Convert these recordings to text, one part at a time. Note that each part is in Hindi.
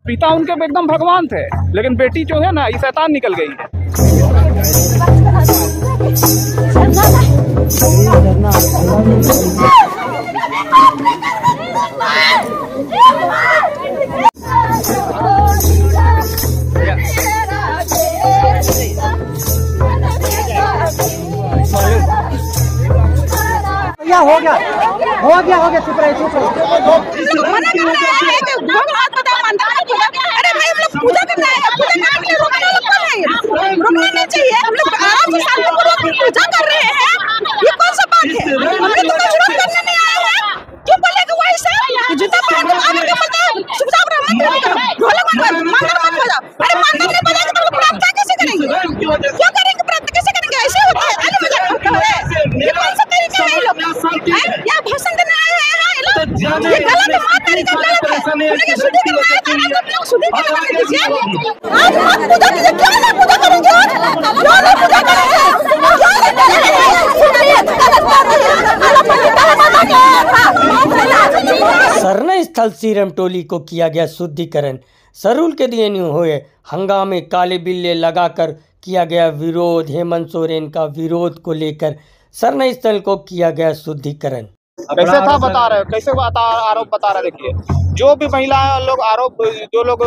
पिता उनके एकदम भगवान थे, लेकिन बेटी जो है ना ये शैतान निकल गई है। हो गया चुप रहे अरे भाई हम लोग पूजा करना है, पूजा करने के लिए रुकना नहीं चाहिए। हम लोग आराम से शांतिपूर्वक पूजा कर रहे हैं, ये कौन सा बात है? हम लोग तो कुछ विरोध करने नहीं आए हैं। क्यों बोलेगा वो ऐसे? जूता पहन के आगे क्या बोलते हैं? चुपचाप रहो, मत करो, ढोलक मत बजाओ, मंदिर मत बजाओ। अरे मंदिर नहीं बजाएंगे तो प्रार्थना कैसे करेंगे? क्यों करेंगे प्रार्थना, कैसे करेंगे? ऐसे होता है? अरे मजाक करते हैं, ये कौन सा तरीका है? लोग यहाँ भाषण देने आए हैं, ये गलत है, मां तरीका गलत है। उन्हें शुद्धि करवाया था, आप लोग शुद्धि करवा दीजिए। आज मत पूजा कीजिए, क्यों नहीं पूजा करेंगे? क्यों नहीं पूजा करेंगे? सरना स्थल सीरम टोली को किया गया शुद्धिकरण। सरूल के डीएनयू हुए हंगामे, काले बिल्ले लगाकर किया गया विरोध। हेमंत सोरेन का विरोध को लेकर सरना स्थल को किया गया शुद्धिकरण। कैसे था बता रहे, कैसे आरोप बता रहे। देखिए जो भी महिलाएं लोग आरोप जो लोग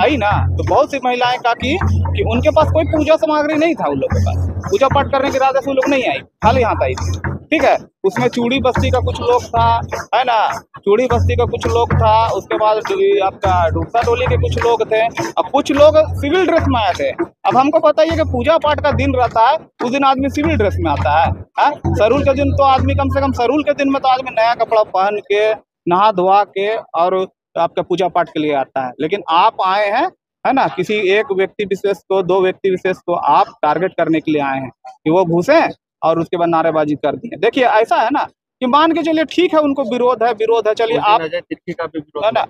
आई ना, तो बहुत सी महिलाएं कहा कि उनके पास कोई पूजा सामग्री नहीं था। उन लोगों के पास पूजा पाठ करने के इरादे से वो लोग नहीं आई, खाली हाथ आई थी। ठीक है, उसमें चूड़ी बस्ती का कुछ लोग था, है ना, चूड़ी बस्ती का कुछ लोग था। उसके बाद आपका डूबसा टोली के कुछ लोग थे, अब कुछ लोग सिविल ड्रेस में आए थे। अब हमको पता है कि पूजा पाठ का दिन रहता है, उस दिन आदमी सिविल ड्रेस में आता है। सरूल के दिन तो आदमी कम से कम सरूल के दिन में तो आदमी नया कपड़ा पहन के नहा धोआ के और आपका पूजा पाठ के लिए आता है। लेकिन आप आए हैं, है ना, किसी एक व्यक्ति विशेष को, दो व्यक्ति विशेष को आप टारगेट करने के लिए आए हैं कि वो घुसे और उसके बाद नारेबाजी कर दिए। देखिए ऐसा है ना कि मान के चलिए ठीक है, उनको विरोध है चलिए आप, है ना,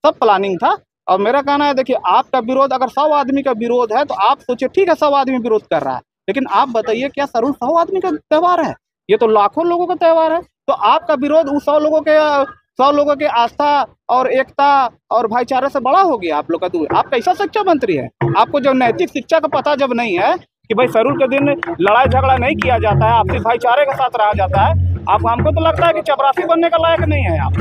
सब प्लानिंग था। और मेरा कहना है, देखिए आपका विरोध अगर 100 आदमी का विरोध है तो आप सोचिए ठीक है 100 आदमी विरोध कर रहा है, लेकिन आप बताइए क्या सरूल 100 आदमी का त्यौहार है? ये तो लाखों लोगों का त्यौहार है। तो आपका विरोध उस 100 लोगों के आस्था और एकता और भाईचारे से बड़ा हो गया आप लोग का दूर। आप कैसा शिक्षा मंत्री है? आपको जो नैतिक शिक्षा का पता जब नहीं है कि भाई सरूल के दिन लड़ाई झगड़ा नहीं किया जाता है, आपसी भाईचारे के साथ रहा जाता है, आप हमको तो लगता है कि चपरासी बनने का लायक नहीं है आप।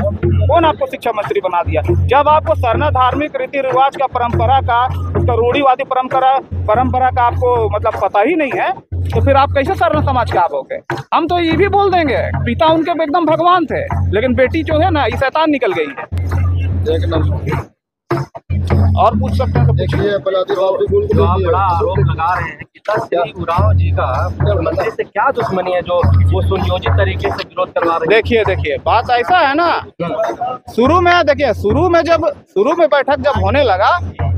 कौन आपको शिक्षा मंत्री बना दिया? जब आपको सरना धार्मिक रीति रिवाज का, परंपरा का, उसका रूढ़िवादी परंपरा का आपको मतलब पता ही नहीं है, तो फिर आप कैसे सरना समाज के आप हो गए? हम तो ये भी बोल देंगे पिता उनके एकदम भगवान थे, लेकिन बेटी जो है ना ये शैतान निकल गई है। और पूछ सकते हैं तो देखिए, आप बड़ा आरोप लगा रहे हैं कि उरांव जी का मुख्यमंत्री से क्या दुश्मनी है जो वो सुनियोजित तरीके से विरोध करवा रहे हैं? देखिए बात ऐसा है ना, शुरू में बैठक जब होने लगा,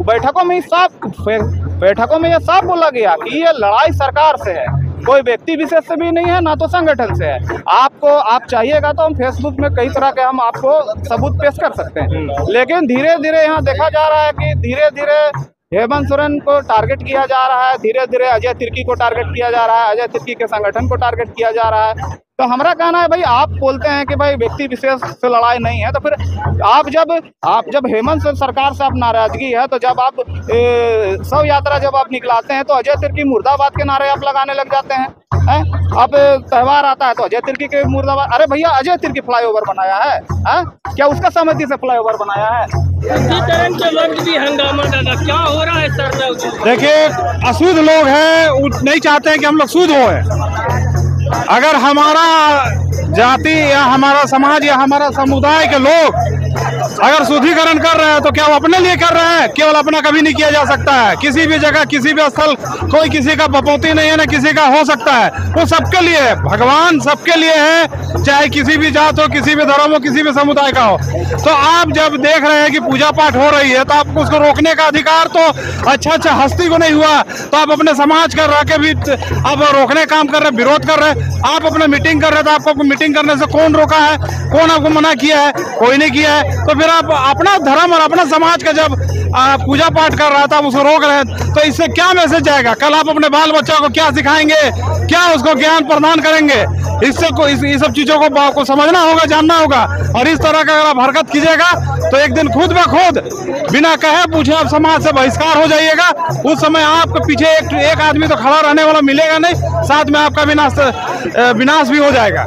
बैठकों में ये साफ बोला गया कि ये लड़ाई सरकार से है, कोई व्यक्ति विशेष से भी नहीं है, ना तो संगठन से है। आप चाहिएगा तो हम फेसबुक में कई तरह के हम आपको सबूत पेश कर सकते हैं। लेकिन धीरे धीरे यहाँ देखा जा रहा है कि धीरे धीरे हेमंत सोरेन को टारगेट किया जा रहा है, धीरे धीरे अजय तिर्की को टारगेट किया जा रहा है, अजय तिर्की के संगठन को टारगेट किया जा रहा है। तो हमारा कहना है भाई, आप बोलते हैं कि भाई व्यक्ति विशेष से लड़ाई नहीं है, तो फिर आप जब हेमंत सरकार से आप नाराजगी है, तो जब आप शव यात्रा जब आप निकलाते हैं तो अजय तिर्की मुर्दाबाद के नारे आप लगाने लग जाते हैं। अब त्यौहार आता है तो अजय तिर्की के मुर्दाबाद। अरे भैया, अजय तिर्की फ्लाईओवर बनाया है? क्या उसका सहमति से फ्लाईओवर बनाया है? शुद्धिकरण के वक्त भी हंगामा दादा क्या हो रहा है सर? देखिए, अशुद्ध लोग हैं, नहीं चाहते हैं कि हम लोग शुद्ध हों। अगर हमारा जाति या हमारा समाज या हमारा समुदाय के लोग अगर शुद्धिकरण कर रहे हैं तो क्या वो अपने लिए कर रहे हैं? केवल अपना कभी नहीं किया जा सकता है। किसी भी जगह, किसी भी स्थल, कोई किसी का बपौती नहीं है, ना किसी का हो सकता है। वो सबके लिए है, भगवान सबके लिए है, चाहे किसी भी जात हो, किसी भी धर्म हो, किसी भी समुदाय का हो। तो आप जब देख रहे हैं कि पूजा पाठ हो रही है तो आपको उसको रोकने का अधिकार तो अच्छा हस्ती को नहीं हुआ, तो आप अपने समाज का रह के भी आप रोकने काम कर रहे हैं, विरोध कर रहे हैं। आप अपने मीटिंग कर रहे थे, आपको मीटिंग करने से कौन रोका है? कौन आपको मना किया है? कोई नहीं किया है। तो फिर आप अपना धर्म और अपना समाज का जब पूजा पाठ कर रहा था आप उसको रोक रहे हैं, तो इससे क्या मैसेज जाएगा? कल आप अपने बाल बच्चों को क्या सिखाएंगे, क्या उसको ज्ञान प्रदान करेंगे? इससे इस सब चीजों को समझना होगा, जानना होगा। और इस तरह का अगर आप हरकत कीजिएगा तो एक दिन खुद ब खुद बिना कहे पूछे आप समाज से बहिष्कार हो जाइएगा। उस समय आपके पीछे एक आदमी तो खड़ा रहने वाला मिलेगा नहीं, साथ में आपका विनाश भी हो जाएगा।